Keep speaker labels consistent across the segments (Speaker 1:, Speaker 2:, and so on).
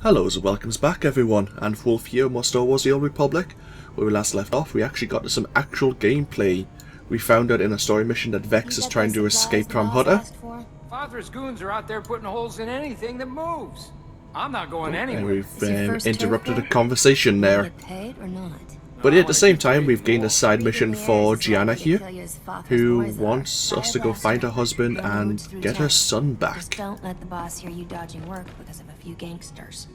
Speaker 1: Hello and welcomes back everyone, AnthWolf here, more Star Wars The Old Republic. Where we last left off, we actually got to some actual gameplay. We found out in a story mission that Vexx is trying to escape from Hutter.
Speaker 2: Father's goons are out there putting holes in anything that moves. I'm not going anywhere.
Speaker 1: And we've interrupted a conversation there. But at the same time, we've gained a side mission for Gianna here, who wants us to go find her husband and get her son back.
Speaker 3: Just don't let the boss hear you dodging work because of a few gangsters.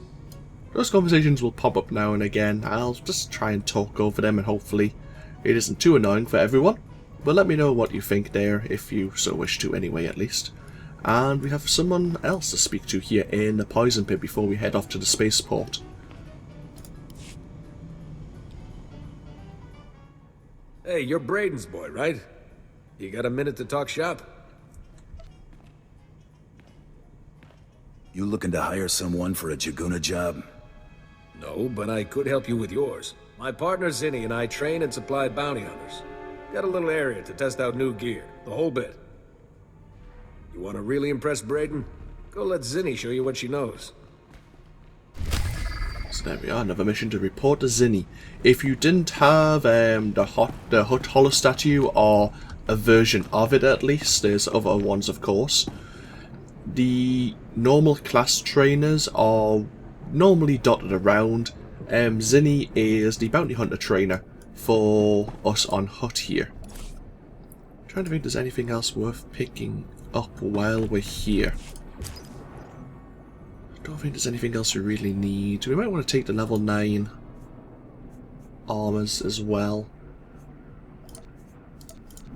Speaker 1: Those conversations will pop up now and again. I'll just try and talk over them and hopefully it isn't too annoying for everyone. But let me know what you think there, if you so wish to anyway at least. And we have someone else to speak to here in the poison pit before we head off to the spaceport.
Speaker 4: Hey, you're Braden's boy, right? You got a minute to talk shop?
Speaker 5: You looking to hire someone for a Jaguna job?
Speaker 4: No, but I could help you with yours. My partner Zinni and I train and supply bounty hunters. Got a little area to test out new gear, the whole bit. You want to really impress Braden? Go let Zinni show you what she knows.
Speaker 1: So there we are, another mission to report to Zinni. If you didn't have the Hut Hollow statue, or a version of it at least, there's other ones of course. The normal class trainers are normally dotted around. Zinni is the bounty hunter trainer for us on Hut here. I'm trying to think if there's anything else worth picking up while we're here. I don't think there's anything else we really need. We might want to take the level 9 armors as well.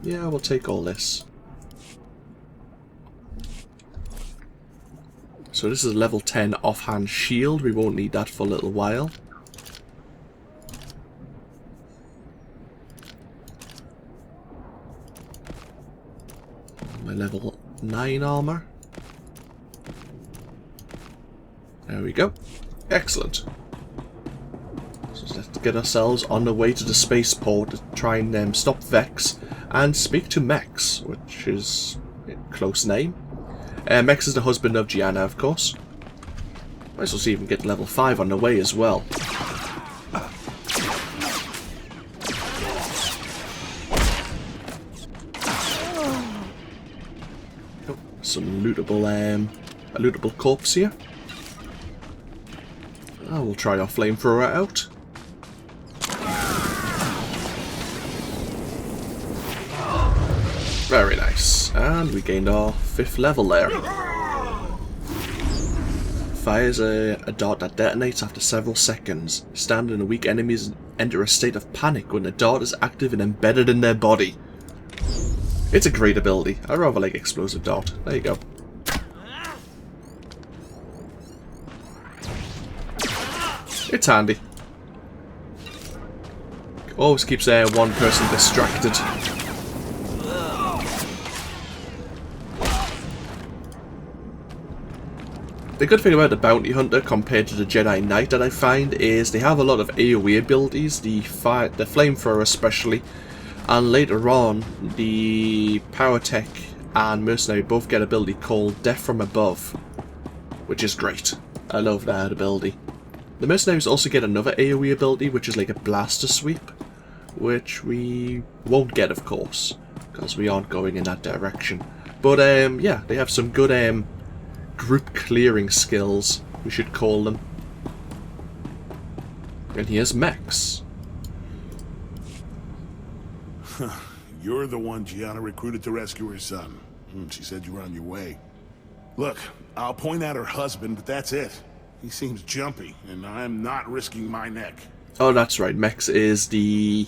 Speaker 1: Yeah, we'll take all this. So this is a level 10 offhand shield. We won't need that for a little while. My level 9 armor. There we go. Excellent. So let's get ourselves on the way to the spaceport to try and stop Vexx and speak to Mex, which is a close name. Mex is the husband of Gianna, of course. Might as well see if we can get level 5 on the way as well. Oh, some lootable, a lootable corpse here. Oh, we'll try our flamethrower out. Very nice. And we gained our 5th level there. Fires a dart that detonates after several seconds. Standard and weak enemies enter a state of panic when the dart is active and embedded in their body. It's a great ability. I rather like explosive dart. There you go. It's handy. Always keeps one person distracted. The good thing about the Bounty Hunter compared to the Jedi Knight that I find is they have a lot of AoE abilities, the Flamethrower especially, and later on the Power Tech and Mercenary both get an ability called Death from Above, which is great. I love that ability. The Mercenaries also get another AoE ability which is like a Blaster Sweep, which we won't get of course, because we aren't going in that direction. But yeah, they have some good group clearing skills, we should call them. And here's Mex.
Speaker 6: You're the one Gianna recruited to rescue her son. She said you were on your way. Look, I'll point out her husband, but that's it. He seems jumpy, and I'm not risking my neck.
Speaker 1: Oh, that's right. Mex is the...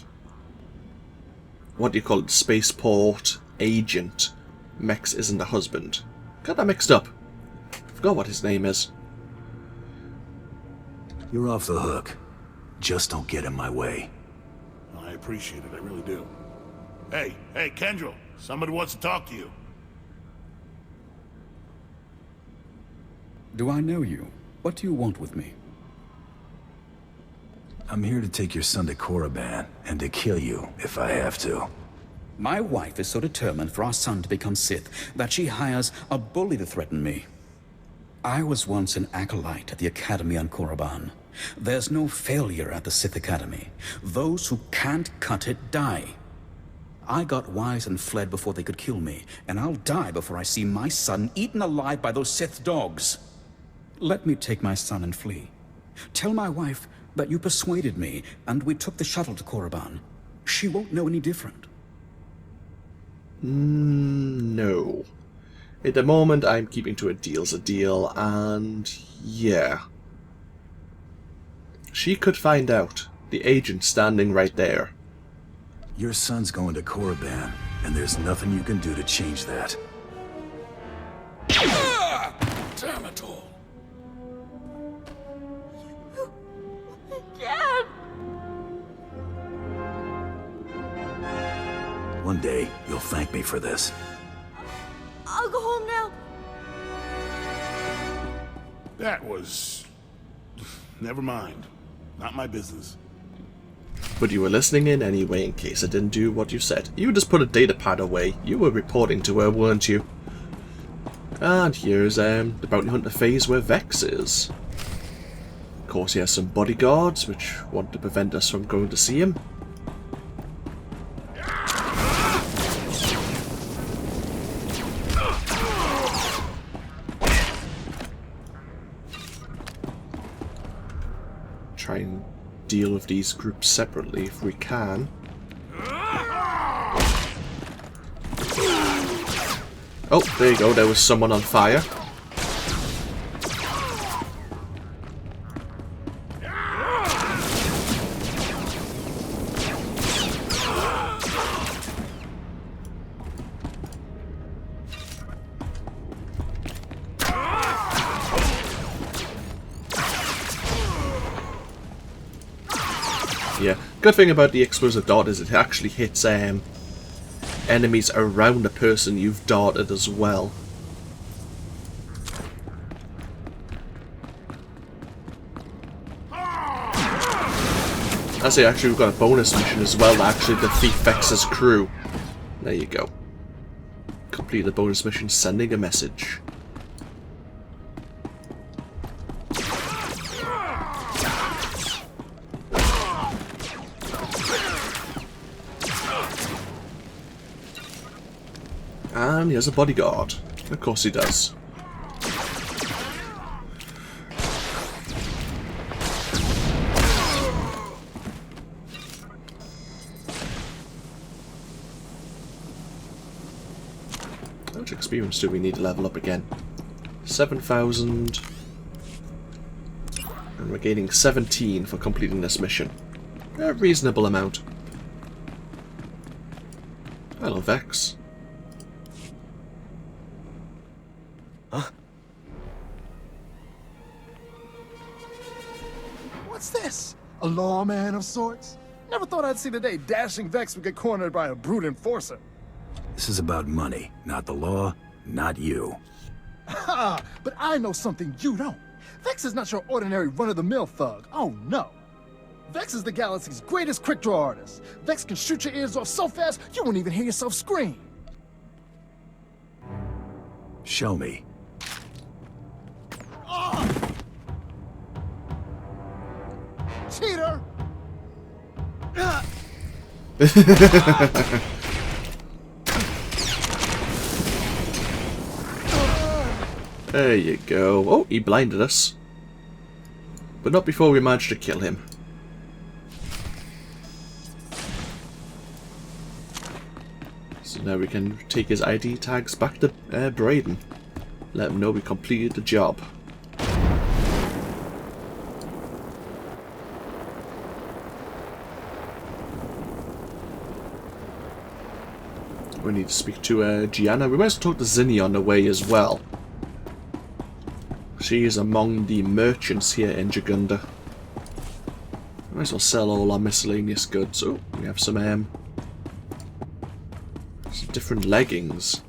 Speaker 1: what do you call it? Spaceport agent. Mex isn't the husband. Got that mixed up. Forgot what his name is.
Speaker 5: You're off the hook. Just don't get in my way.
Speaker 6: I appreciate it, I really do. Hey, Kendrell, somebody wants to talk to you.
Speaker 7: Do I know you? What do you want with me?
Speaker 5: I'm here to take your son to Korriban, and to kill you, if I have to.
Speaker 7: My wife is so determined for our son to become Sith that she hires a bully to threaten me. I was once an acolyte at the Academy on Korriban. There's no failure at the Sith Academy. Those who can't cut it die. I got wise and fled before they could kill me, and I'll die before I see my son eaten alive by those Sith dogs. Let me take my son and flee. Tell my wife that you persuaded me, and we took the shuttle to Korriban. She won't know any different.
Speaker 1: No. At the moment, I'm keeping to a deal's a deal, and yeah. She could find out. The agent standing right there.
Speaker 5: Your son's going to Korriban, and there's nothing you can do to change that.
Speaker 7: Damn it all.
Speaker 3: Dad!
Speaker 5: One day, you'll thank me for this.
Speaker 3: I'll go home now.
Speaker 6: That was... Never mind. Not my business.
Speaker 1: But you were listening in anyway in case I didn't do what you said. You just put a data pad away. You were reporting to her, weren't you? And here's the bounty hunter phase where Vexx is. Of course he has some bodyguards which want to prevent us from going to see him. Try and deal with these groups separately if we can. Oh, there you go, there was someone on fire. Yeah, good thing about the explosive dart is it actually hits enemies around the person you've darted as well. I say actually we've got a bonus mission as well to actually defeat Vexx's crew. There you go. Complete the bonus mission, sending a message. And he has a bodyguard. Of course he does. How much experience do we need to level up again? 7,000. And we're gaining 17 for completing this mission. A reasonable amount. Hello, Vexx.
Speaker 8: What's this? A lawman of sorts? Never thought I'd see the day dashing Vexx would get cornered by a brute enforcer.
Speaker 5: This is about money, not the law, not you.
Speaker 8: Ha! But I know something you don't. Vexx is not your ordinary run-of-the-mill thug. Oh, no. Vexx is the galaxy's greatest quick-draw artist. Vexx can shoot your ears off so fast, you won't even hear yourself scream.
Speaker 5: Show me.
Speaker 8: Cheater!
Speaker 1: There you go. Oh, he blinded us. But not before we managed to kill him. So now we can take his ID tags back to Braden. Let him know we completed the job. We need to speak to Gianna. We might as well talk to Zinni on the way as well. She is among the merchants here in Jagunda. We might as well sell all our miscellaneous goods. Oh, we have some different leggings.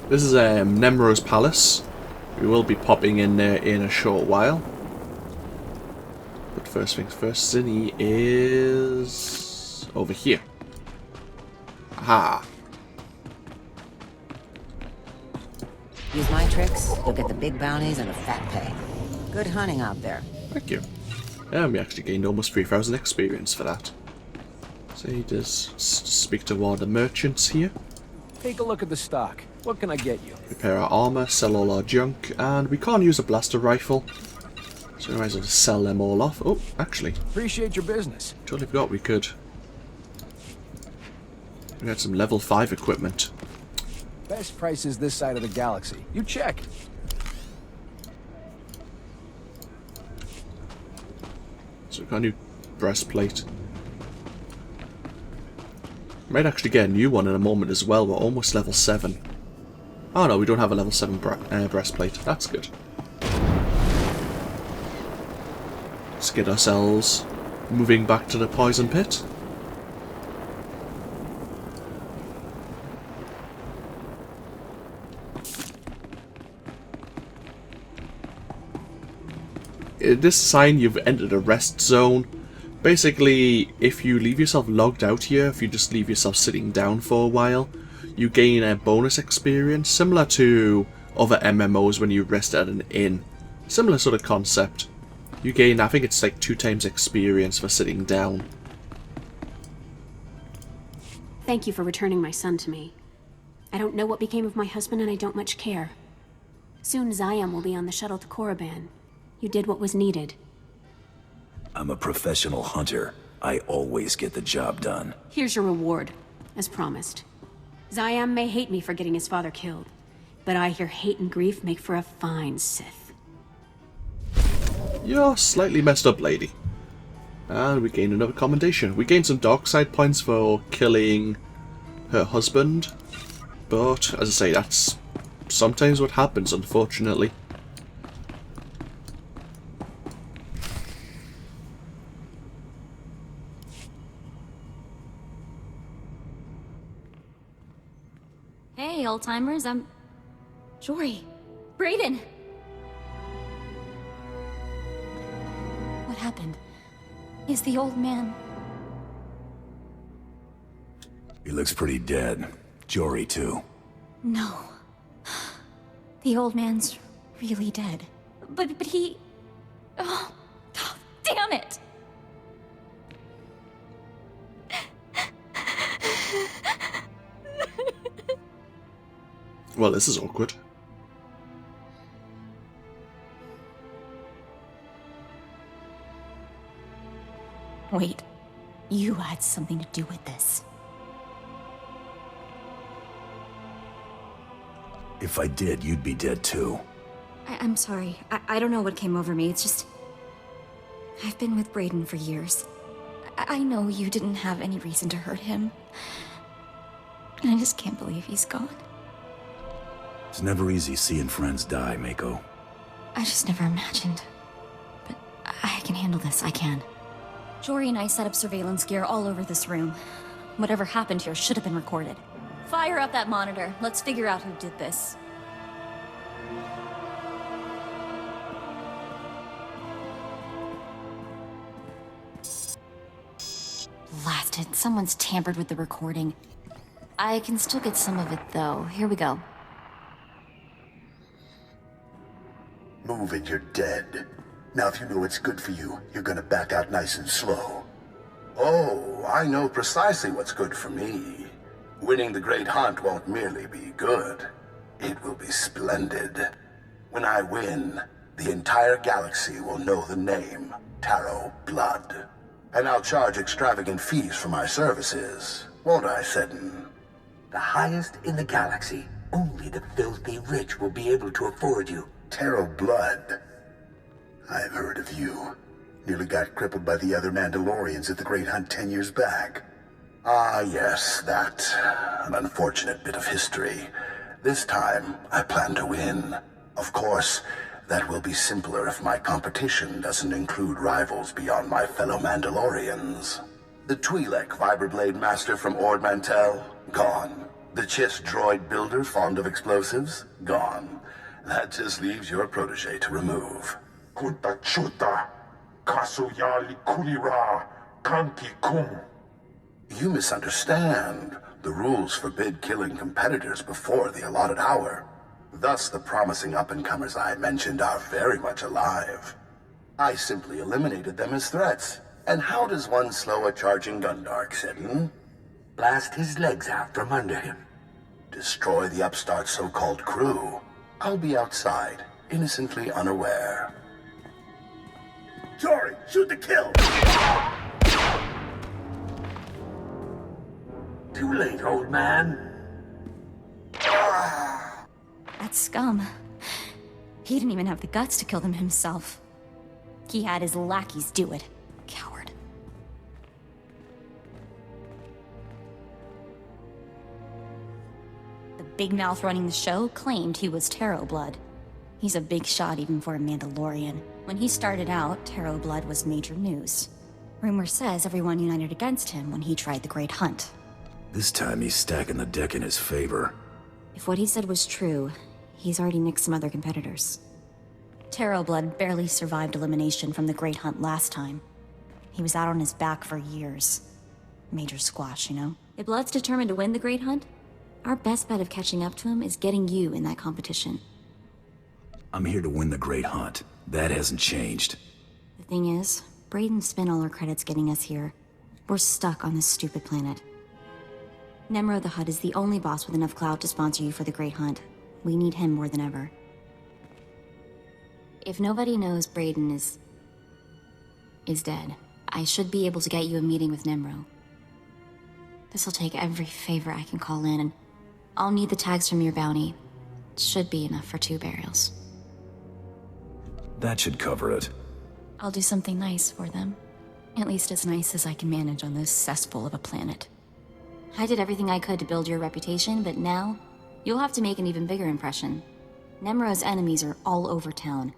Speaker 1: This is Nemro's palace. We will be popping in there in a short while. But first things first, Zinni is over here. Aha.
Speaker 9: Use my tricks, you'll get the big bounties and a fat pay. Good hunting out there.
Speaker 1: Thank you. We actually gained almost 3,000 experience for that. So he does speak to one of the merchants here.
Speaker 10: Take a look at the stock. What can I get you?
Speaker 1: Repair our armor, sell all our junk, and we can't use a blaster rifle. So we might as well just sell them all off. Oh, actually.
Speaker 10: Appreciate your business.
Speaker 1: Totally forgot we could. We had some level 5 equipment.
Speaker 10: Best prices this side of the galaxy. You check.
Speaker 1: So we got a new breastplate. Might actually get a new one in a moment as well. We're almost level 7. Oh no, we don't have a level 7 breastplate. That's good. Let's get ourselves moving back to the poison pit. This sign, you've entered a rest zone. Basically, if you leave yourself logged out here, if you just leave yourself sitting down for a while, you gain a bonus experience, similar to other MMOs when you rest at an inn. Similar sort of concept. You gain, I think it's like 2 times experience for sitting down.
Speaker 11: Thank you for returning my son to me. I don't know what became of my husband and I don't much care. Soon Ziam will be on the shuttle to Korriban. You did what was needed.
Speaker 5: I'm a professional hunter. I always get the job done.
Speaker 11: Here's your reward, as promised. Ziam may hate me for getting his father killed, but I hear hate and grief make for a fine Sith.
Speaker 1: You're slightly messed up, lady. And we gained another commendation. We gained some dark side points for killing her husband, but as I say, that's sometimes what happens, unfortunately.
Speaker 12: Hey, old-timers, I'm... Jory. Brayden! What happened? Is the old man...
Speaker 5: He looks pretty dead. Jory, too.
Speaker 12: No. The old man's really dead. But he... Oh, damn it!
Speaker 1: Well, this is awkward.
Speaker 12: Wait. You had something to do with this.
Speaker 5: If I did, you'd be dead too.
Speaker 12: I'm sorry. I don't know what came over me. It's just... I've been with Brayden for years. I know you didn't have any reason to hurt him. And I just can't believe he's gone.
Speaker 5: It's never easy seeing friends die, Mako.
Speaker 12: I just never imagined. But I can handle this, I can. Jory and I set up surveillance gear all over this room. Whatever happened here should have been recorded. Fire up that monitor. Let's figure out who did this. Blasted. Someone's tampered with the recording. I can still get some of it, though. Here we go.
Speaker 13: Move it, you're dead. Now if you know what's good for you, you're gonna back out nice and slow. Oh, I know precisely what's good for me. Winning the Great Hunt won't merely be good. It will be splendid. When I win, the entire galaxy will know the name Tarro Blood. And I'll charge extravagant fees for my services. Won't I, Seddon? The highest in the galaxy. Only the filthy rich will be able to afford you. Tarro Blood. I've heard of you. Nearly got crippled by the other Mandalorians at the Great Hunt 10 years back. Ah, yes, that. An unfortunate bit of history. This time, I plan to win. Of course, that will be simpler if my competition doesn't include rivals beyond my fellow Mandalorians. The Twi'lek Vibroblade Master from Ord Mantell? Gone. The Chiss droid builder fond of explosives? Gone. That just leaves your protege to remove.
Speaker 14: Kunta chuta, kasuyali kulira, kanki kum.
Speaker 13: You misunderstand. The rules forbid killing competitors before the allotted hour. Thus, the promising up-and-comers I mentioned are very much alive. I simply eliminated them as threats. And how does one slow a charging Gundark, Sidon? Blast his legs out from under him. Destroy the upstart's so-called crew. I'll be outside, innocently unaware. Jory, shoot to kill! Too late, old man.
Speaker 12: That scum. He didn't even have the guts to kill them himself. He had his lackeys do it. Coward. The big mouth running the show claimed he was Tarro blood. He's a big shot even for a Mandalorian. When he started out, Tarro blood was major news. Rumor says everyone united against him when he tried the Great Hunt.
Speaker 5: This time he's stacking the deck in his favor.
Speaker 12: If what he said was true, he's already nicked some other competitors. Tarro blood barely survived elimination from the Great Hunt last time. He was out on his back for years. Major squash, you know? If Blood's determined to win the Great Hunt, our best bet of catching up to him is getting you in that competition.
Speaker 5: I'm here to win the Great Hunt. That hasn't changed.
Speaker 12: The thing is, Brayden spent all our credits getting us here. We're stuck on this stupid planet. Nemro the Hutt is the only boss with enough clout to sponsor you for the Great Hunt. We need him more than ever. If nobody knows Brayden is dead, I should be able to get you a meeting with Nemro. This'll take every favor I can call in, and I'll need the tags from your bounty. It should be enough for 2 burials.
Speaker 5: That should cover it.
Speaker 12: I'll do something nice for them. At least as nice as I can manage on this cesspool of a planet. I did everything I could to build your reputation, but now, you'll have to make an even bigger impression. Nemro's enemies are all over town.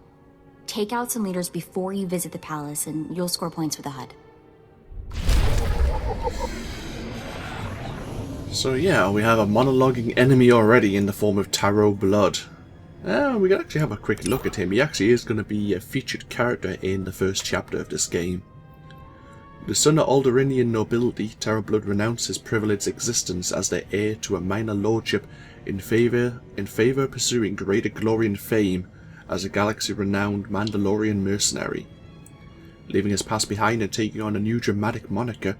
Speaker 12: Take out some leaders before you visit the palace, and you'll score points for the Hutt.
Speaker 1: So yeah, we have a monologuing enemy already in the form of Tarro blood. We can actually have a quick look at him. He actually is going to be a featured character in the first chapter of this game. The son of Alderaanian nobility, Tarro blood renounced his privileged existence as the heir to a minor lordship in favor of pursuing greater glory and fame as a galaxy-renowned Mandalorian mercenary. Leaving his past behind and taking on a new dramatic moniker,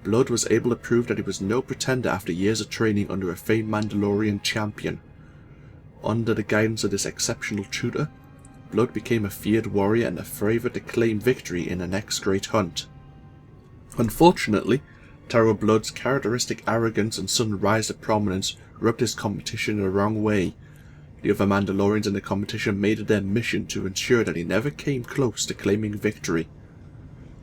Speaker 1: Blood was able to prove that he was no pretender after years of training under a famed Mandalorian champion. Under the guidance of this exceptional tutor, Blood became a feared warrior and a favourite to claim victory in the next great hunt. Unfortunately, Tarro Blood's characteristic arrogance and sudden rise to prominence rubbed his competition the wrong way. The other Mandalorians in the competition made it their mission to ensure that he never came close to claiming victory.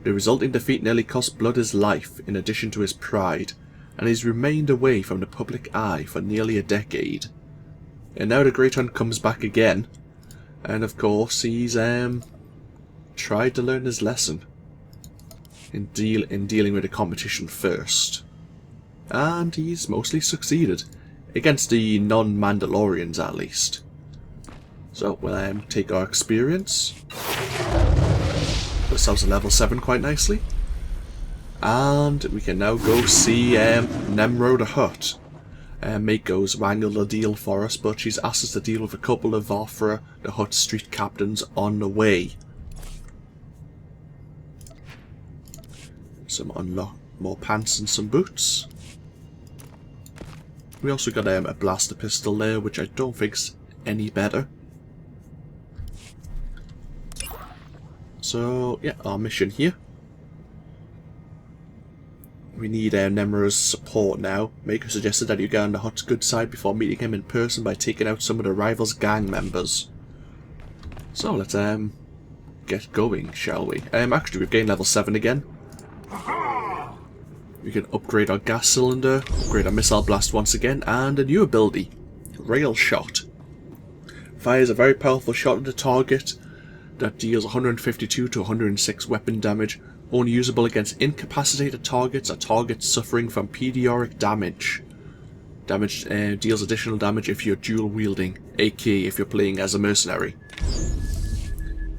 Speaker 1: The resulting defeat nearly cost Blood his life in addition to his pride, and he's remained away from the public eye for nearly a decade. And now the Great Hunt comes back again, and of course he's tried to learn his lesson in dealing with the competition first. And he's mostly succeeded. Against the non-Mandalorians, at least. So, we'll take our experience. Put ourselves a level 7 quite nicely. And we can now go see Nemro the Hutt. Mako's wrangled a deal for us, but she's asked us to deal with a couple of Valicar the Hutt street captains on the way. Some unlock more pants and some boots. We also got a blaster pistol there, which I don't think's any better. So, yeah, our mission here. We need Nemro's support now. Mako suggested that you get on the Hutt's good side before meeting him in person by taking out some of the rivals' gang members. So, let's get going, shall we? Actually, we've gained level 7 again. We can upgrade our gas cylinder, upgrade our missile blast once again, and a new ability, Rail Shot. Fires a very powerful shot at the target that deals 152 to 106 weapon damage, only usable against incapacitated targets or targets suffering from periodic damage. Deals additional damage if you're dual wielding, aka if you're playing as a mercenary.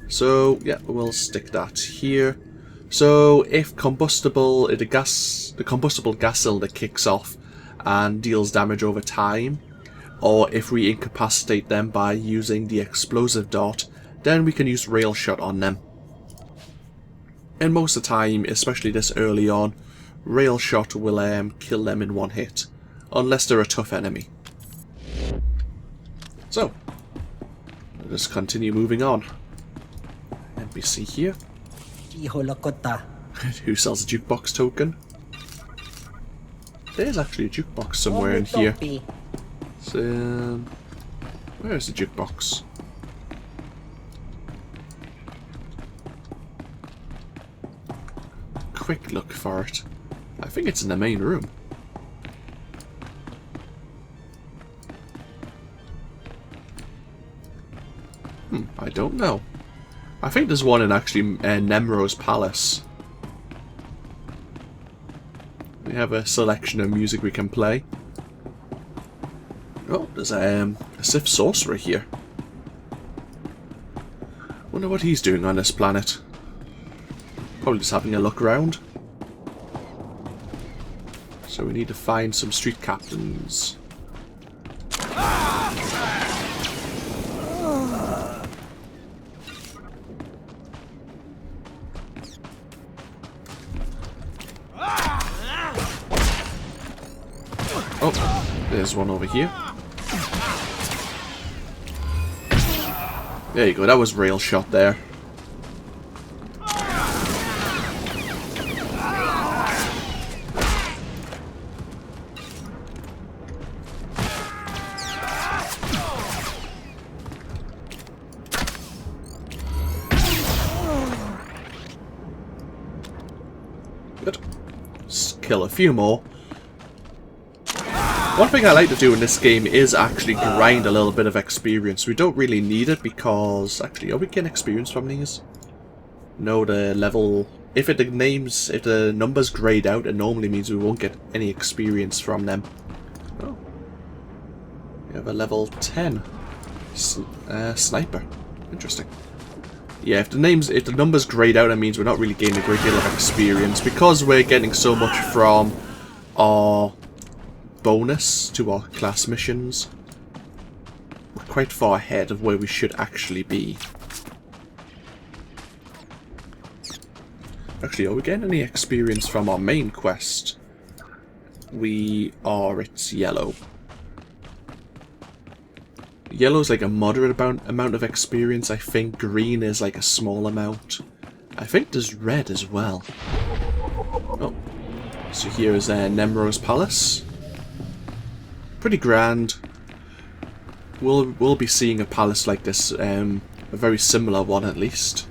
Speaker 1: So yeah, we'll stick that here. So if the combustible gas cylinder kicks off and deals damage over time, or if we incapacitate them by using the explosive dart, then we can use rail shot on them. And most of the time, especially this early on, rail shot will kill them in one hit, unless they're a tough enemy. So, let's continue moving on. NPC here. Who sells a jukebox token? There's actually a jukebox somewhere in here. So, where is the jukebox? Quick look for it. I think it's in the main room. I don't know. I think there's one in actually Nemro's palace. We have a selection of music we can play. Oh, there's a Sith sorcerer here. Wonder what he's doing on this planet. Probably just having a look around. So we need to find some street captains. Oh, there's one over here. There you go, that was rail shot there. Good. Let's kill a few more. One thing I like to do in this game is actually grind a little bit of experience. We don't really need it because... Actually, are we getting experience from these? No, the level... If the numbers grayed out, it normally means we won't get any experience from them. Oh. We have a level 10 sniper. Interesting. Yeah, if the numbers grayed out, it means we're not really gaining a great deal of experience. Because we're getting so much from our bonus to our class missions, we're quite far ahead of where we should actually be. Actually, are we getting any experience from our main quest? We are. It's yellow. Yellow's like a moderate amount of experience, I think. Green is like a small amount. I think there's red as well. Oh. So here is Nemro's palace. Pretty grand. We'll be seeing a palace like this, a very similar one at least,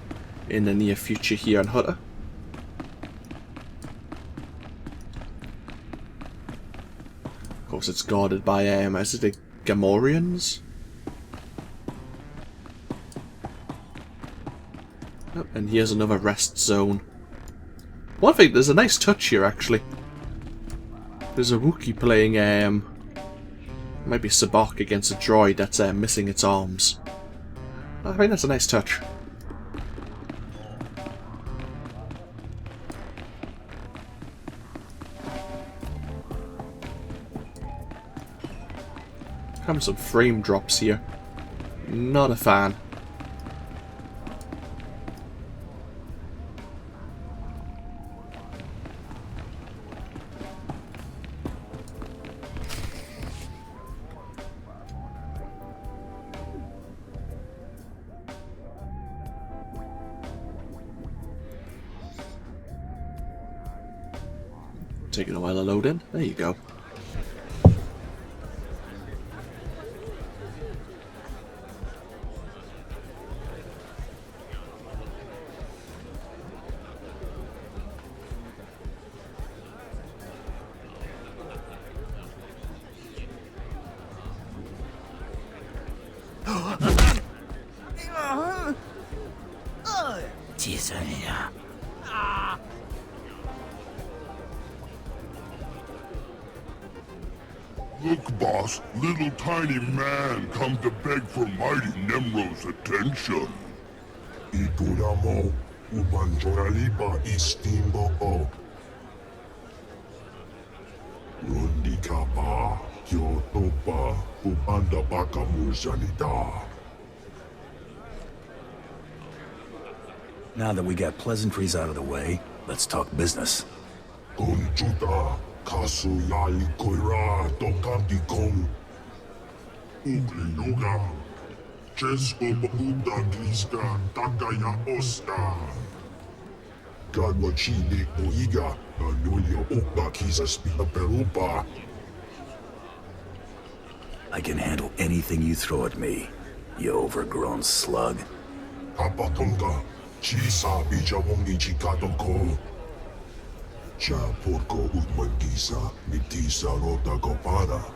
Speaker 1: in the near future here on Hutter. Of course, it's guarded by is it the Gamorreans? Oh, and here's another rest zone. One thing, there's a nice touch here actually. There's a Wookiee playing might be Sabak against a droid that's missing its arms. I think that's a nice touch. Having some frame drops here. Not a fan. Taking a while to load in. There you go.
Speaker 14: Look, boss, little tiny man come to beg for mighty Nemro's attention. Ituramo, ubanjoralipa istimbo o. Rundi Kapa, Yotopa, Upanda Bakamusanita.
Speaker 5: Now that we got pleasantries out of the way, let's talk business.
Speaker 14: Conchuta, Kasuyali Koira, Tokanti Kong. Ugli Yoga, Chesko Bakuta Griska, Takaya Osta. Gadwachini Oiga, Anulia Opa Kisa Spina Perupa.
Speaker 5: I can handle anything you throw at me, you overgrown slug.
Speaker 14: Papatonga, Chisa Bijawongi Chikatoko. Cha Porco Udmangisa, Mitisa Rota Copada.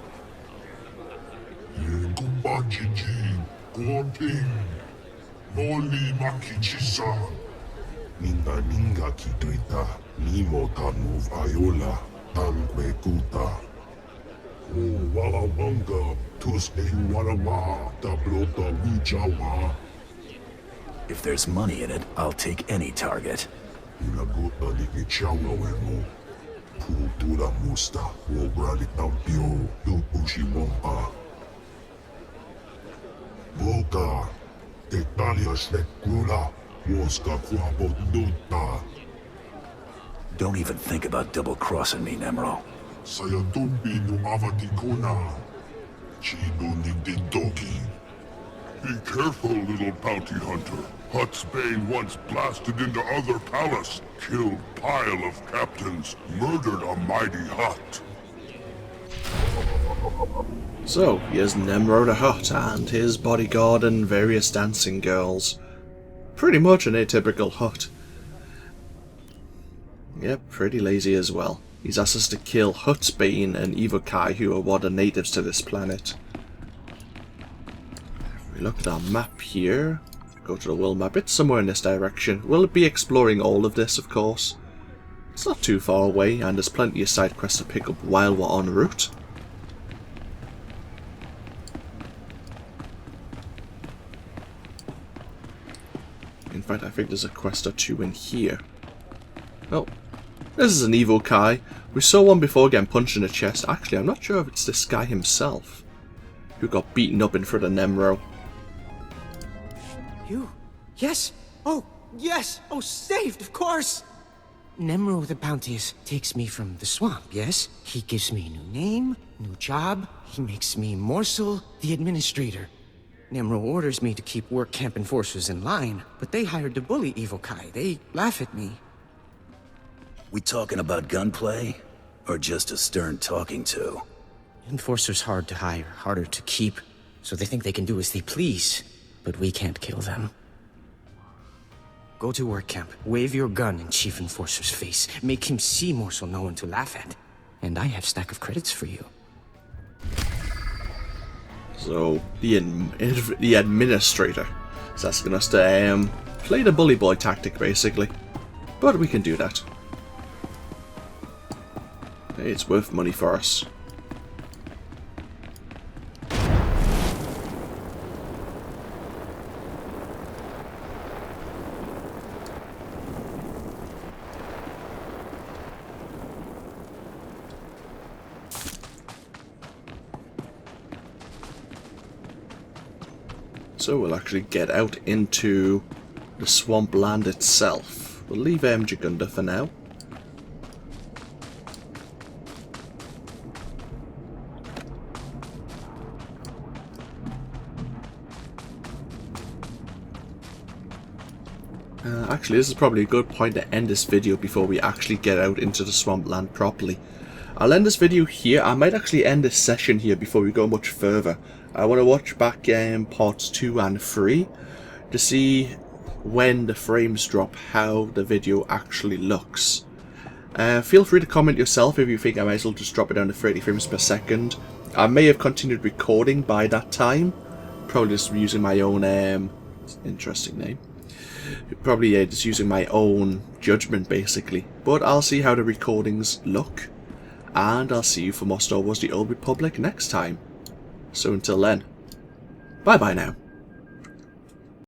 Speaker 14: Kumba Chichi, Gorping, Noli Makichisa. Ninga Ninga Kituita, Nimo Tamu Viola, Tanque Kuta. O Walawanga, Tuske Warawa, Tablota Wijawa.
Speaker 5: If there's money in it, I'll take any target.
Speaker 14: Inaguta di Chawa Wemo. Pultura Musta, Wobrali Tampio, Yopushi Wampa. Boca, Tetalia Stekula, Woska Quabo Duta.
Speaker 5: Don't even think about double-crossing me, Nemro.
Speaker 14: Sayatumbi no Avatikuna. Chido Nigdidoki.
Speaker 6: Be careful, little bounty hunter. Hutt's Bane once blasted into other palace, killed pile of captains, murdered a mighty Hutt.
Speaker 1: So, here's Nemro the Hutt and his bodyguard and various dancing girls. Pretty much an atypical Hutt. Yep, pretty lazy as well. He's asked us to kill Hutt's Bane and Evokai, who are what are natives to this planet. If we look at our map here, go to the world map, it's somewhere in this direction. We'll be exploring all of this, of course. It's not too far away, and there's plenty of side quests to pick up while we're en route. In fact, I think there's a quest or two in here. Oh, this is an Evokai. We saw one before getting punched in the chest. Actually, I'm not sure if it's this guy himself who got beaten up in front of Nemro.
Speaker 15: You? Yes? Oh, yes! Oh, saved, of course! Nemro the Bounteous takes me from the swamp, yes? He gives me a new name, new job. He makes me Morsel, the administrator. Nemro orders me to keep work camp enforcers in line, but they hired to bully Evokai. They laugh at me.
Speaker 5: We talking about gunplay? Or just a stern talking to?
Speaker 15: Enforcers hard to hire, harder to keep, so they think they can do as they please. But we can't kill them. Go to work camp, wave your gun in Chief Enforcer's face, make him see Morsel no one to laugh at. And I have a stack of credits for you.
Speaker 1: So, the administrator is asking us to play the bully boy tactic, basically. But we can do that. Hey, it's worth money for us. So we'll actually get out into the swampland itself. We'll leave Jagunda for now. Actually, this is probably a good point to end this video before we actually get out into the swampland properly. I'll end this video here. I might actually end this session here before we go much further. I want to watch back parts 2 and 3 to see when the frames drop how the video actually looks. Feel free to comment yourself if you think I might as well just drop it down to 30 frames per second. I may have continued recording by that time, probably just using my own interesting name. Probably just using my own judgment basically, but I'll see how the recordings look, and I'll see you for more Star Wars: The Old Republic next time. So until then, bye bye now.